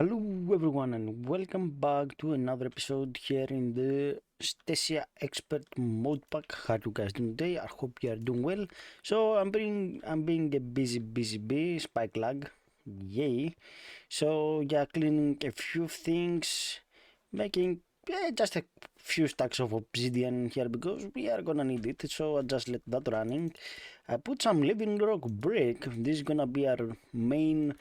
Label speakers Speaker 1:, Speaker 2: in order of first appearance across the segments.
Speaker 1: Hello everyone and welcome back to another episode here in the Stacia Expert Modpack. How you guys doing today? I hope you are doing well. So I'm being a busy bee, spike lag. Yay. So yeah, cleaning a few things, making just a few stacks of obsidian here because we are gonna need it. So I just let that running. I put some living rock brick. This is gonna be our main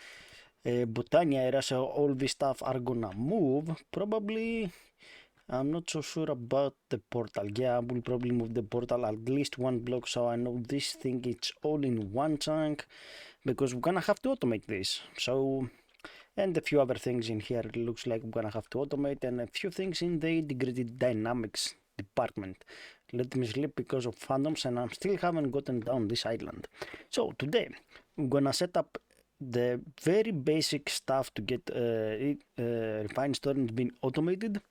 Speaker 1: Botania area, so all this stuff are gonna move. Probably, I'm not so sure about the portal. Yeah, I will probably move the portal at least one block so I know this thing it's all in one chunk because we're gonna have to automate this. So, and a few other things in here, it looks like we're gonna have to automate and a few things in the integrated dynamics department. Let me sleep because of phantoms and I still haven't gotten down this island. So today, we're gonna set up the very basic stuff to get refined storage being automated.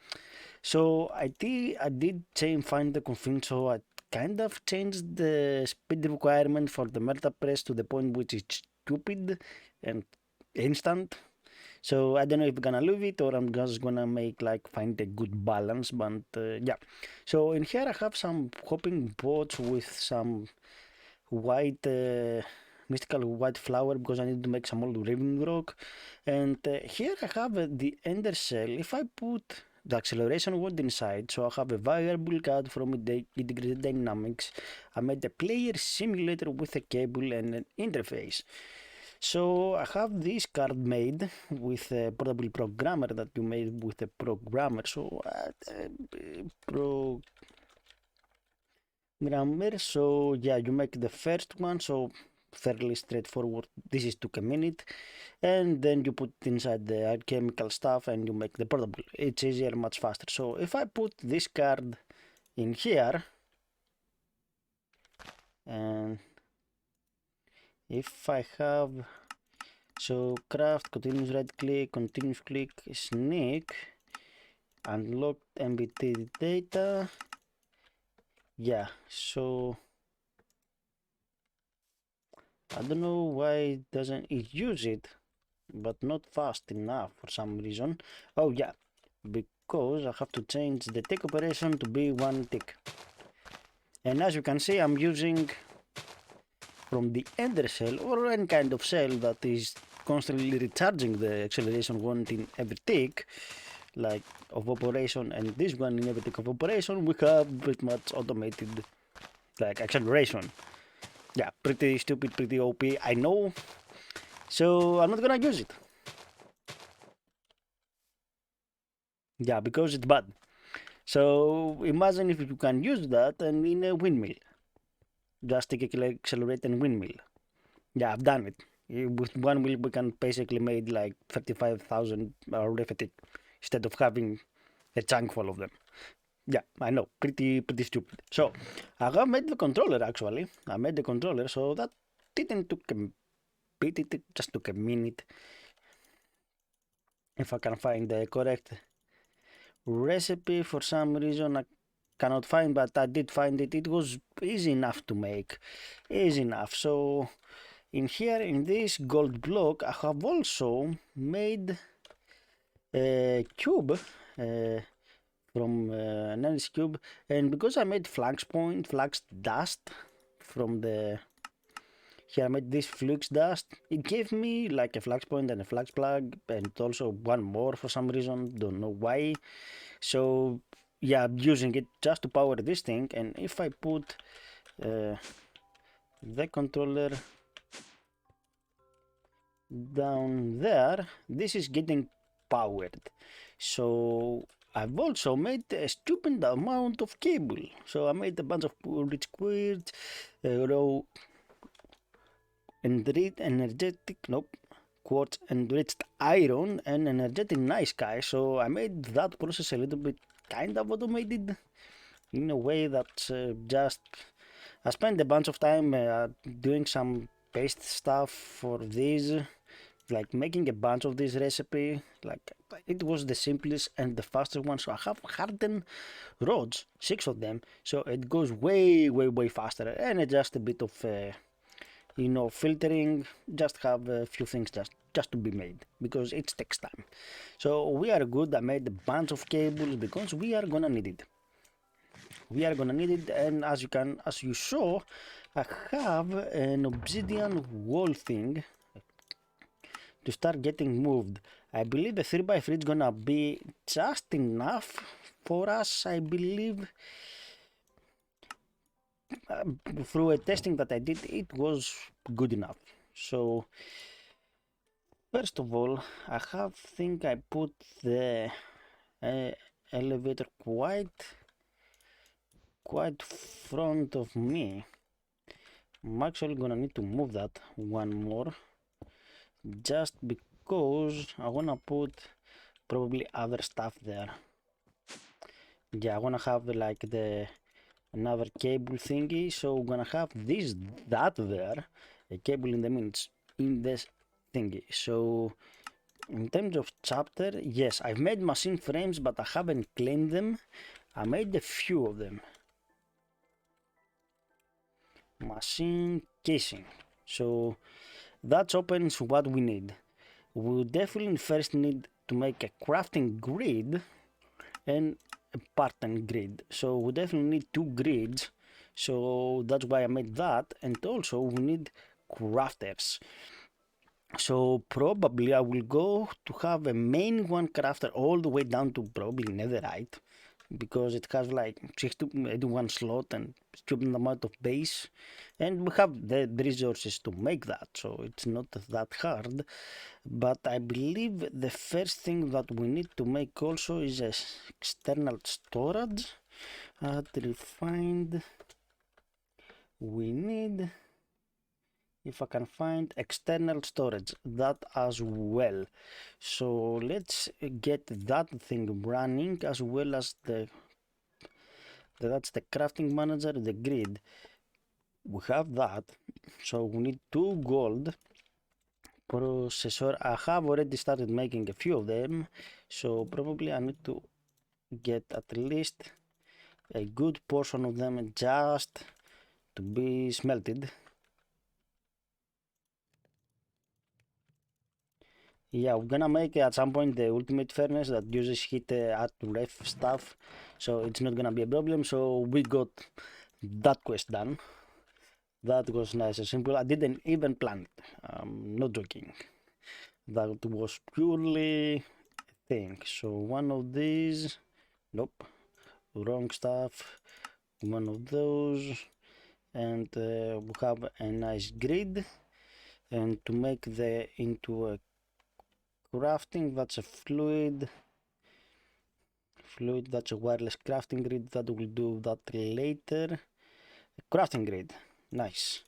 Speaker 1: So I did change find the config, so I kind of changed the speed requirement for the melta press to the point which is stupid and instant. So I don't know if I'm gonna leave it or I'm just gonna make like find a good balance, but yeah. So in here I have some hopping boats with some white mystical white flower because I need to make some old raving rock. And here I have the ender shell. If I put the acceleration word inside, so I have a variable card from the integrated dynamics. I made a player simulator with a cable and an interface. So I have this card made with a portable programmer that you made with a programmer. So programmer. So yeah, you make the first one. So fairly straightforward. This is took a minute, and then you put inside the alchemical stuff and you make the portable. It's easier, much faster. So if I put this card in here, and if I have so craft, continuous right click, continuous click, sneak, unlock MBT data. Yeah, so I don't know why doesn't it use it, but not fast enough for some reason. Oh yeah, because I have to change the tick operation to be one tick. And as you can see, I'm using from the ender shell or any kind of shell that is constantly recharging the acceleration one in every tick, like of operation, and this one in every tick of operation, we have pretty much automated like acceleration. Yeah, pretty stupid, pretty OP, I know. So I'm not gonna use it. Yeah, because it's bad. So imagine if you can use that and in a windmill. Just take a accelerate and windmill. Yeah, I've done it. With one wheel we can basically made like 35,000 arithmetic instead of having a chunk full of them. Yeah, I know, pretty stupid. So I have made the controller actually. I made the controller, so that didn't took a bit. It just took a minute. If I can find the correct recipe for some reason I cannot find, but I did find it. It was easy enough to make, easy enough. So in here in this gold block I have also made a cube from an Alice cube, and because I made flux point, flux dust from the here I made this flux dust, it gave me like a flux point and a flux plug and also one more for some reason, don't know why. So yeah, I'm using it just to power this thing, and if I put the controller down there, this is getting powered. So I've also made a stupid amount of cable. So I made a bunch of rich quartz, raw energetic, nope, quartz enriched iron and energetic nice guy. So I made that process a little bit kind of automated in a way that just I spent a bunch of time doing some paste stuff for these, like making a bunch of this recipe. Like it was the simplest and the fastest one. So I have hardened rods, 6 of them, so it goes way faster, and it's just a bit of you know, filtering, just have a few things just to be made, because it takes time. So we are good. I made a bunch of cables because we are gonna need it. We are gonna need it, and as you saw, I have an obsidian wall thing to start getting moved. I believe the 3x3 is gonna be just enough for us. I believe through a testing that I did, it was good enough. So first of all, I think I put the elevator quite front of me. I'm actually gonna need to move that one more, just because I wanna put probably other stuff there. Yeah, I wanna have like another cable thingy, so I'm gonna have that there, a cable in the minutes in this thingy. So in terms of chapter, yes, I've made machine frames, but I haven't claimed them. I made a few of them. Machine casing. So that opens what we need. We definitely first need to make a crafting grid and a pattern grid. So we definitely need 2 grids. So that's why I made that. And also we need crafters. So probably I will go to have a main one crafter all the way down to probably netherite, because it has like 61 slot and stupid amount of base, and we have the resources to make that, so it's not that hard. But I believe the first thing that we need to make also is a external storage. Refined, we need, if I can find external storage, that as well. So let's get that thing running, as well as that's the crafting manager, the grid. We have that, so we need 2 gold processor. I have already started making a few of them, so probably I need to get at least a good portion of them just to be smelted. Yeah, we're gonna make at some point the ultimate furnace that uses heat at ref stuff, so it's not gonna be a problem. So we got that quest done. That was nice and simple. I didn't even plan it. I'm not joking. That was purely a thing. So one of these, nope, wrong stuff. One of those, and we have a nice grid. And to make the into a crafting, that's a fluid, that's a wireless crafting grid. That will do that later. Crafting grid, nice.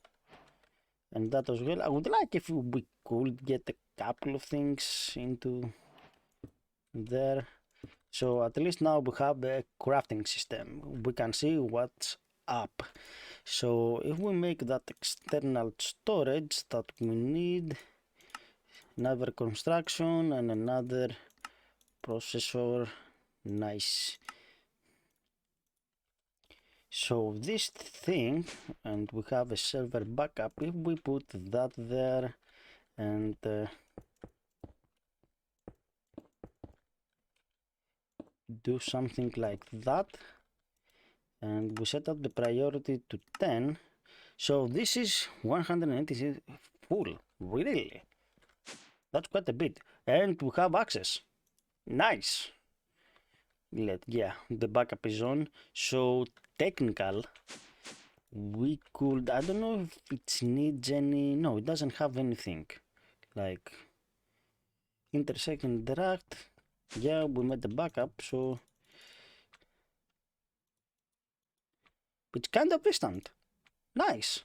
Speaker 1: And that as well. I would like if we could get a couple of things into there. So at least now we have a crafting system. We can see what's up. So if we make that external storage that we need, another construction and another processor, nice. So this thing, and we have a server backup, if we put that there and do something like that, and we set up the priority to 10, so this is 186 full, really, that's quite a bit, and we have access, nice. Yeah, the backup is on, so technical, we could, I don't know if it needs any, no, it doesn't have anything, like intersect and interact. Yeah, we made the backup, so it's kind of instant. Nice,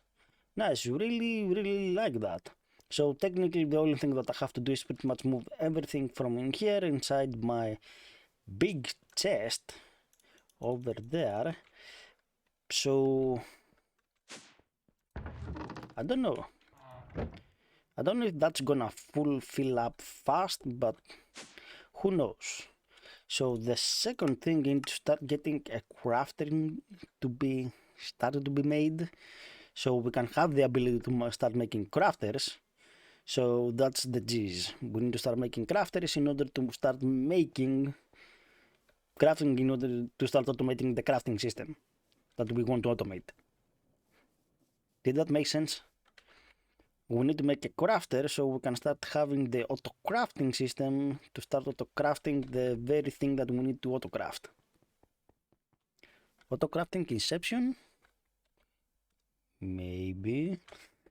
Speaker 1: nice, really like that. So technically the only thing that I have to do is pretty much move everything from in here inside my big chest over there. So I don't know if that's gonna fill up fast, but who knows. So the second thing is to start getting a crafting to be started to be made. so we can have the ability to start making crafters. So that's the G's. We need to start making crafters in order to start making crafting, in order to start automating the crafting system that we want to automate. Did that make sense? We need to make a crafter so we can start having the auto crafting system to start auto crafting the very thing that we need to auto craft. Auto crafting inception? Maybe.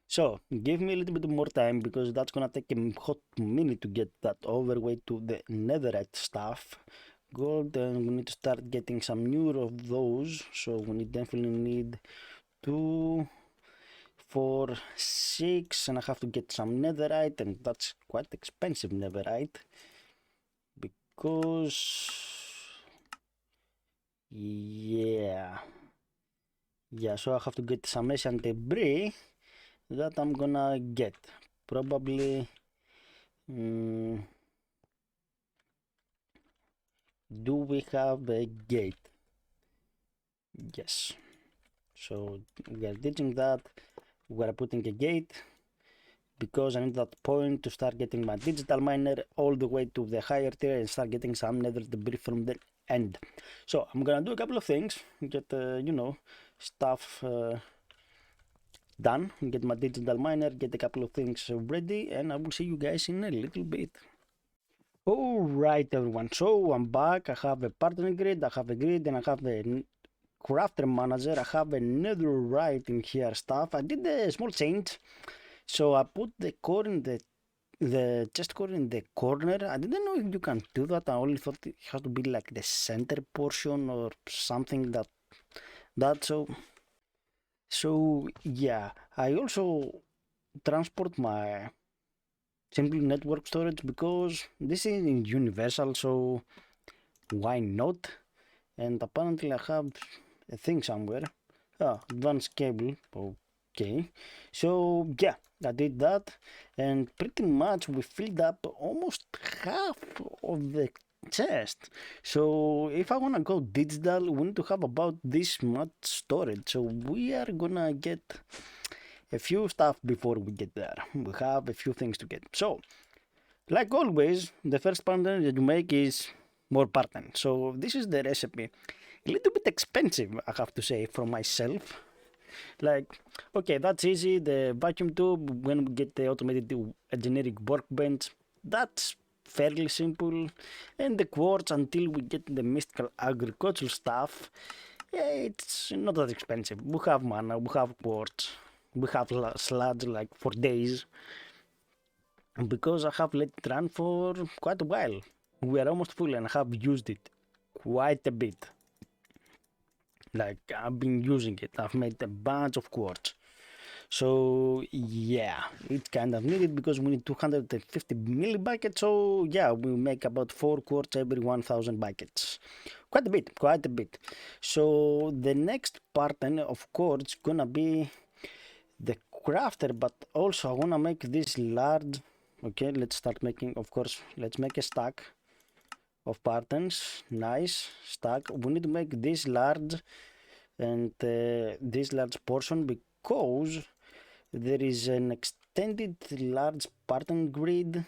Speaker 1: So give me a little bit more time because that's gonna take a hot minute to get that overweight to the netherite stuff. Gold, and we need to start getting some newer of those. So we definitely need 2, 4, 6, and I have to get some netherite, and that's quite expensive netherite because yeah, so I have to get some ancient debris that I'm gonna get probably. Do we have a gate? Yes. So we are ditching that. We are putting a gate because I need that point to start getting my digital miner all the way to the higher tier and start getting some nether debris from the end. So I'm gonna do a couple of things, get stuff done, get my digital miner, get a couple of things ready, and I will see you guys in a little bit. Alright everyone, so I'm back. I have a partner grid, I have a grid, and I have a crafter manager. I have another right in here stuff. I did a small change. So I put the core in the chest core in the corner. I didn't know if you can do that. I only thought it had to be like the center portion or something so yeah. I also transport my simple network storage because this is universal, so why not? And apparently I have a thing somewhere. Advanced cable. Okay. So yeah, I did that, and pretty much we filled up almost half of the chest. So if I wanna go digital, we need to have about this much storage. So we are gonna get a few stuff before we get there. We have a few things to get. So like always, the first pattern that you make is more pattern. So this is the recipe. A little bit expensive, I have to say, from myself. Like, okay, that's easy. The vacuum tube, when we get the automated a generic workbench, that's fairly simple. And the quartz, until we get the mystical agricultural stuff, it's not that expensive. We have mana, we have quartz, we have sludge like for days. Because I have let it run for quite a while. We are almost full and I have used it quite a bit. Like, I've been using it. I've made a bunch of quartz. So yeah, it's kind of needed because we need 250 milli buckets. So yeah, we make about 4 quartz every 1000 buckets. Quite a bit, quite a bit. So the next pattern of quartz gonna be the crafter, but also I wanna make this large. Okay, let's start making, of course, let's make a stack of patterns. Nice stack. We need to make this large and this large portion because there is an extended large pattern grid.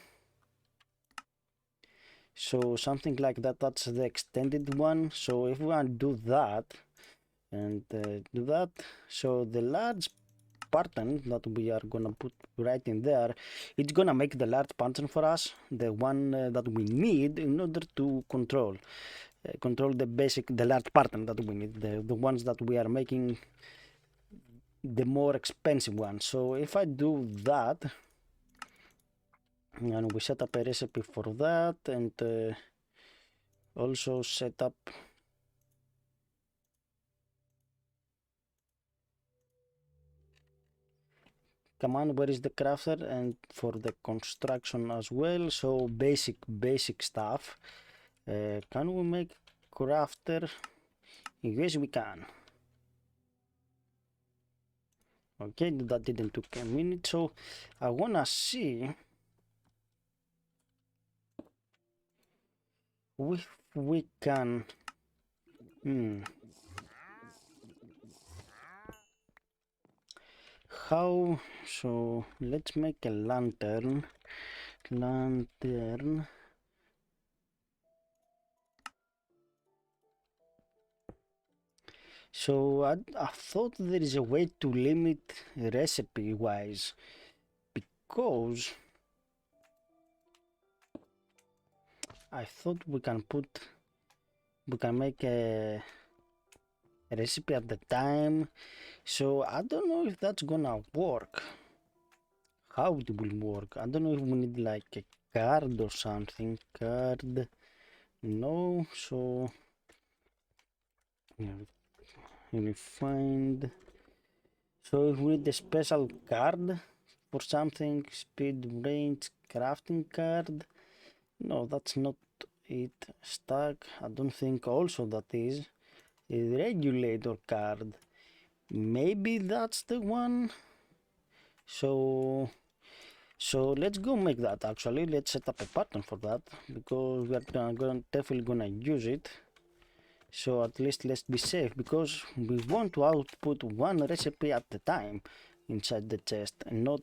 Speaker 1: So something like that, that's the extended one. So if we want to do that and do that, so the large pattern that we are gonna put right in there, it's gonna make the large pattern for us, the one that we need in order to control the large pattern that we need, the ones that we are making, the more expensive ones. So if I do that and we set up a recipe for that, and also set up command, where is the crafter, and for the construction as well. So basic stuff. Can we make crafter? Yes, we can. Okay, that didn't took a minute. So I wanna see if we can. how, so let's make a lantern. So I thought there is a way to limit recipe wise, because I thought we can make a recipe at the time. So I don't know if that's gonna work. How it will work? I don't know if we need like a card or something. Card, no. So we find. So if we need a special card for something, speed, range, crafting card. No, that's not it. Stack. I don't think also that is a regulator card. Maybe that's the one. So let's go make that. Actually, let's set up a pattern for that, because we are definitely gonna use it. So at least let's be safe, because we want to output one recipe at a time inside the chest, and not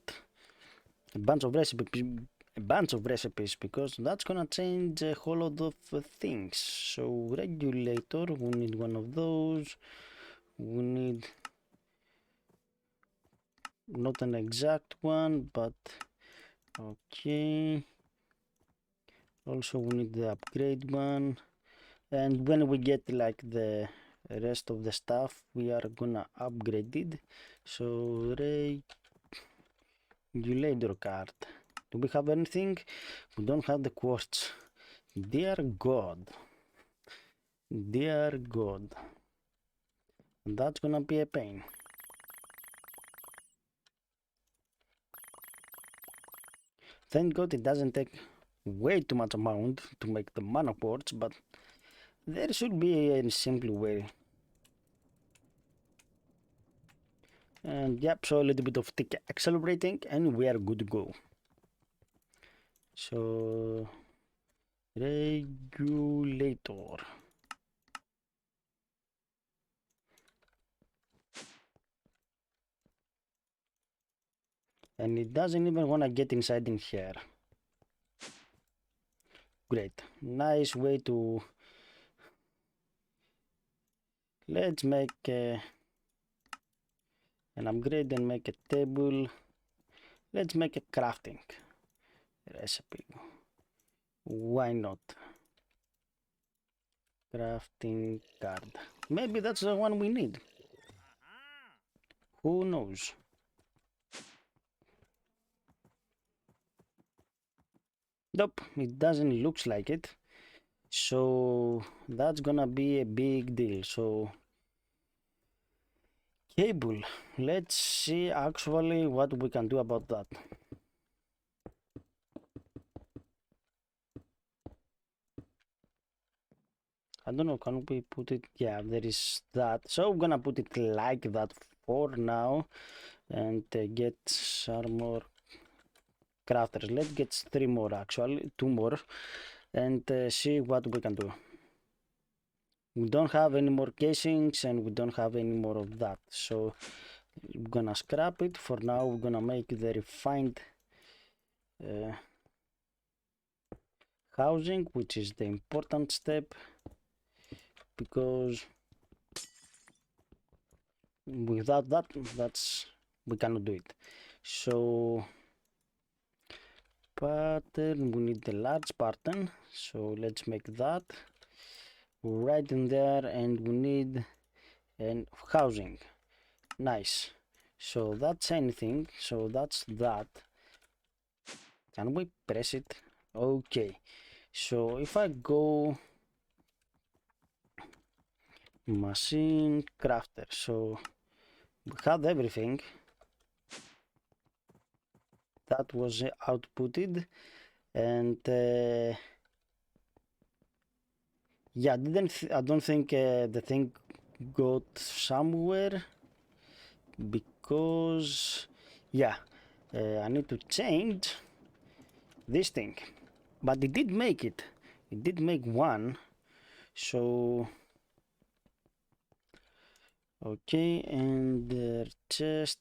Speaker 1: a bunch of recipes, because that's gonna change a whole lot of things. So regulator, we need one of those. We need not an exact one, but okay. Also we need the upgrade one, and when we get like the rest of the stuff, we are gonna upgrade it. So regulator card, do we have anything? We don't have the quartz. Dear god, that's gonna be a pain. Thank god it doesn't take way too much amount to make the mana quartz, but there should be a simple way. And yep, so a little bit of tick accelerating and we are good to go. So regulator, and it doesn't even want to get inside in here. Great, nice way to, let's make an upgrade and make a table. Let's make a crafting recipe. Why not? Crafting card. Maybe that's the one we need. Who knows? Nope, it doesn't look like it. So that's gonna be a big deal. So cable, let's see actually what we can do about that. I don't know, can we put it? Yeah, there is that. So I'm gonna put it like that for now, and get some more crafters. Let's get 3 more, actually 2 more, and see what we can do. We don't have any more casings and we don't have any more of that, so I'm gonna scrap it for now. We're gonna make the refined housing, which is the important step, because without that, we cannot do it. So pattern, we need the large pattern, so let's make that right in there, and we need an housing. Nice. So that's anything, so that's that. Can we press it? Okay, so if I go machine crafter, so we have everything that was outputted, and yeah, I don't think the thing got somewhere, because yeah, I need to change this thing, but it did make it. It did make one, so okay, and chest.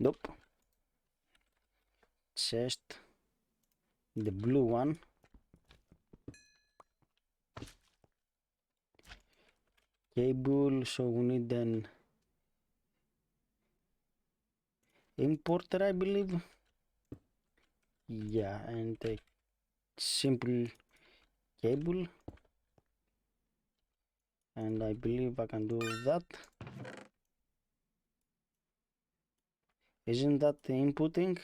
Speaker 1: Nope. Chest. The blue one. Cable, so we need an importer, I believe. Yeah, and a simple cable. And I believe I can do that. Isn't that the inputting?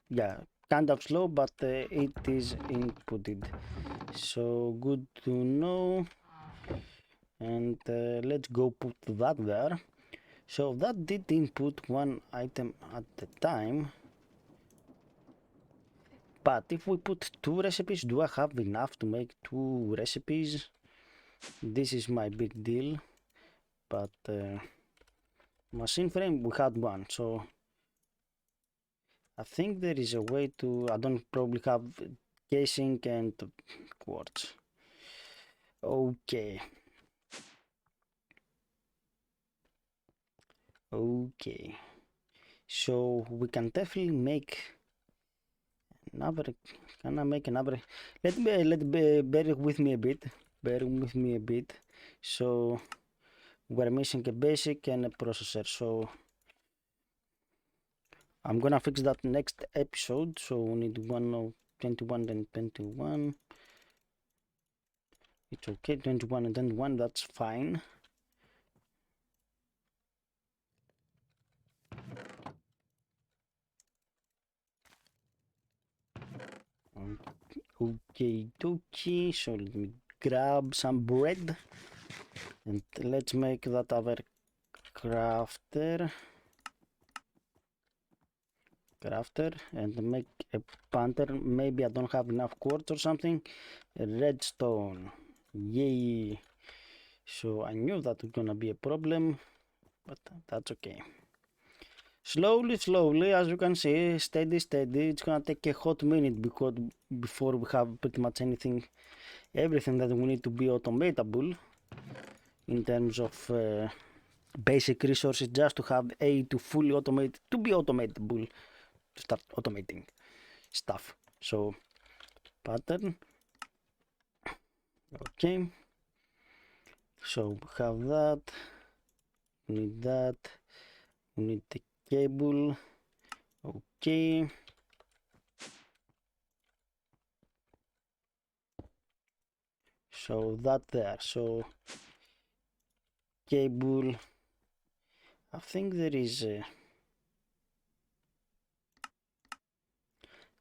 Speaker 1: Yeah, kind of slow, but it is inputted. So good to know. And let's go put that there. So that did input one item at the time. But if we put 2 recipes, do I have enough to make 2 recipes? This is my big deal. But machine frame, we had 1, so I think there is a way to. I don't probably have casing and quartz. Okay. Okay. So we can definitely make another. Can I make another? Bear with me a bit. Bear with me a bit. So we're missing a basic and a processor. So I'm gonna fix that next episode. So we need 21 and 21. It's okay, 21 and 21. That's fine. Okay, dokie. So let me grab some bread and let's make that our crafter and make a panther. Maybe I don't have enough quartz or something. Redstone, yay. So I knew that was gonna be a problem, but that's okay. Slowly, as you can see, steady, it's gonna take a hot minute before we have pretty much everything that we need to be automatable in terms of basic resources, just to have to fully automate, to be automatable, to start automating stuff. So pattern, okay. So we have that, we need that, we need the cable, okay. So that there, so cable, I think there is a,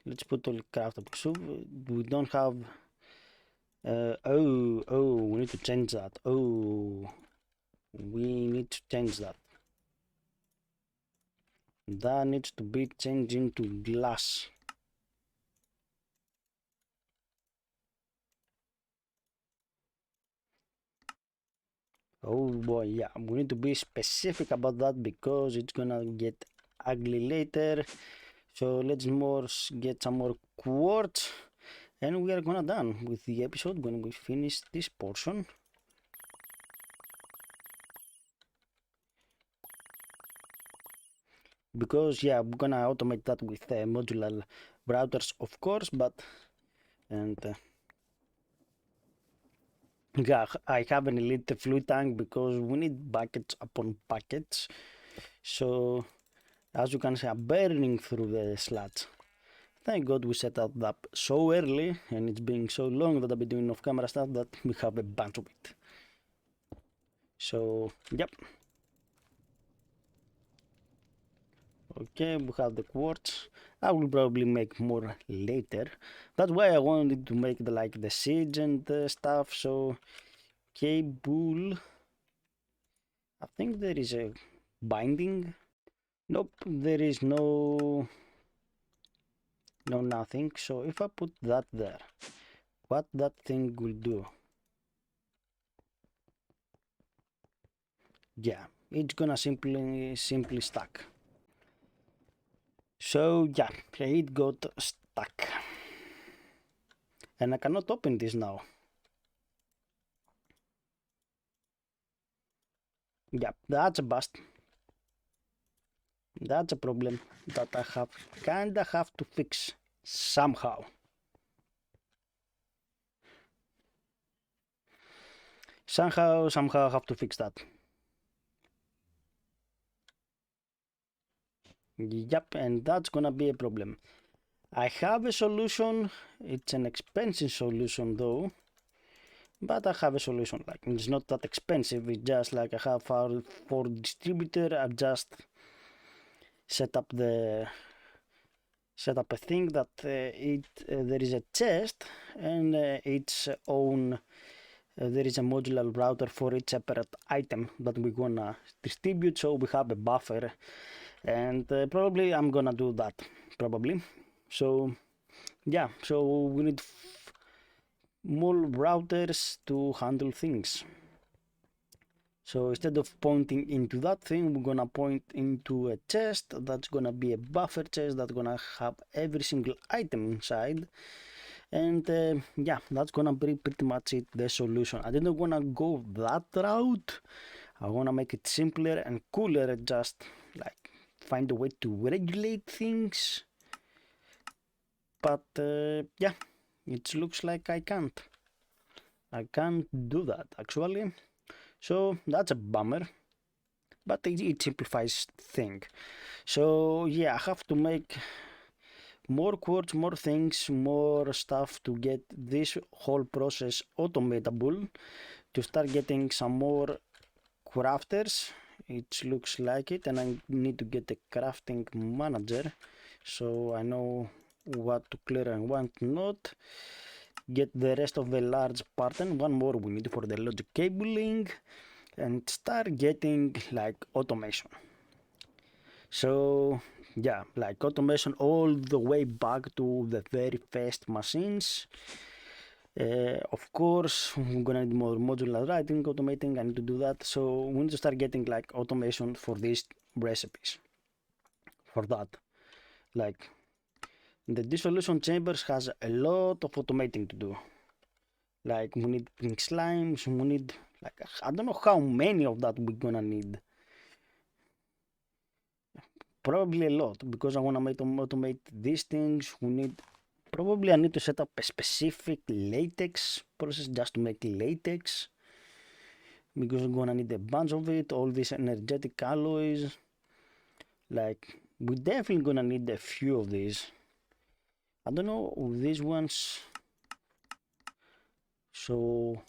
Speaker 1: let's put all craftable. So we don't have we need to change that. We need to change that. That needs to be changed into glass. Oh boy, yeah, we need to be specific about that because it's gonna get ugly later. So let's get some more quartz and we are gonna done with the episode when we finish this portion. Because yeah, we're gonna automate that with modular routers, of course, but and yeah, I have an elite fluid tank because we need buckets upon buckets. So as you can see, I'm burning through the slats. Thank God we set that up so early and it's been so long that I've been doing off camera stuff that we have a bunch of it. So yep. Okay, we have the quartz. I will probably make more later. That's why I wanted to make the seeds and stuff. So cable. I think there is a binding. Nope, there is no nothing. So if I put that there, what that thing will do? Yeah, it's gonna simply stuck. So yeah, it got stuck. And I cannot open this now. Yeah, that's a bust. That's a problem that I kinda have to fix somehow. Somehow I have to fix that. Yep, and that's gonna be a problem. I have a solution. It's an expensive solution though, but I have a solution. Like, it's not that expensive. It's just like I have for distributor. I've just set up a thing that there is a chest and its own. There is a modular router for each separate item that we're gonna distribute, so we have a buffer, and probably I'm gonna do that. Probably. So yeah, so we need more routers to handle things. So instead of pointing into that thing, we're gonna point into a chest that's gonna be a buffer chest that's gonna have every single item inside. And yeah, that's gonna be pretty much it, the solution. I didn't wanna go that route. I wanna make it simpler and cooler, just like find a way to regulate things. But yeah, it looks like I can't do that actually. So that's a bummer, but it simplifies things. So yeah, I have to make more quotes, more things, more stuff to get this whole process automatable, to start getting some more crafters. It looks like it, and I need to get a crafting manager so I know what to clear and what not. Get the rest of the large pattern, one more we need for the logic cabling, and start getting like automation. So yeah, like automation all the way back to the very first machines. Of course, we're gonna need more modular writing, automating. I need to do that. So we need to start getting like automation for these recipes. For that, like the dissolution chambers has a lot of automating to do. Like we need pink slimes, we need like I don't know how many of that we're gonna need. Probably a lot, because I wanna automate these things. We need probably I need to set up a specific latex process just to make latex, because we're gonna need a bunch of it. All these energetic alloys, like we're definitely gonna need a few of these. I don't know these ones. So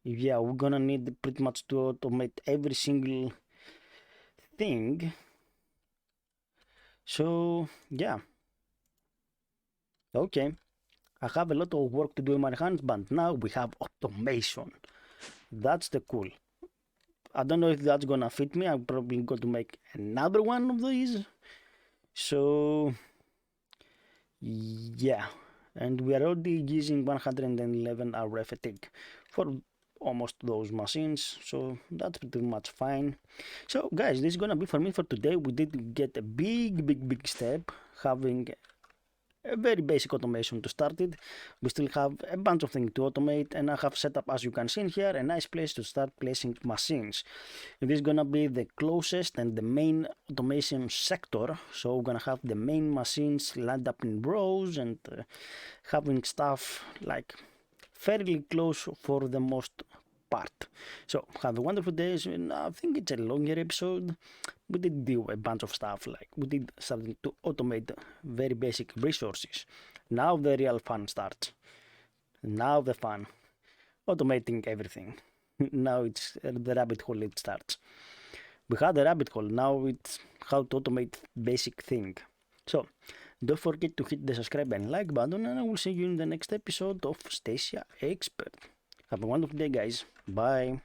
Speaker 1: yeah, we're gonna need pretty much to automate every single thing. So yeah, okay, I have a lot of work to do in my hands, but now we have automation. That's the cool. I don't know if that's gonna fit me. I'm probably going to make another one of these. So yeah, and we are already using 111 hour fatigue for almost those machines, so that's pretty much fine. So guys, this is gonna be for me for today. We did get a big step, having a very basic automation to start it. We still have a bunch of things to automate, and I have set up, as you can see here, a nice place to start placing machines. This is gonna be the closest and the main automation sector, so we're gonna have the main machines lined up in rows and having stuff like fairly close for the most part. So have a wonderful day. I think it's a longer episode. We did do a bunch of stuff, like we did something to automate very basic resources. Now the real fun starts. Now the fun, automating everything. Now it's the rabbit hole, it starts. We had a rabbit hole, now it's how to automate basic thing. So don't forget to hit the subscribe and like button, and I will see you in the next episode of Stacia Expert. Have a wonderful day, guys. Bye.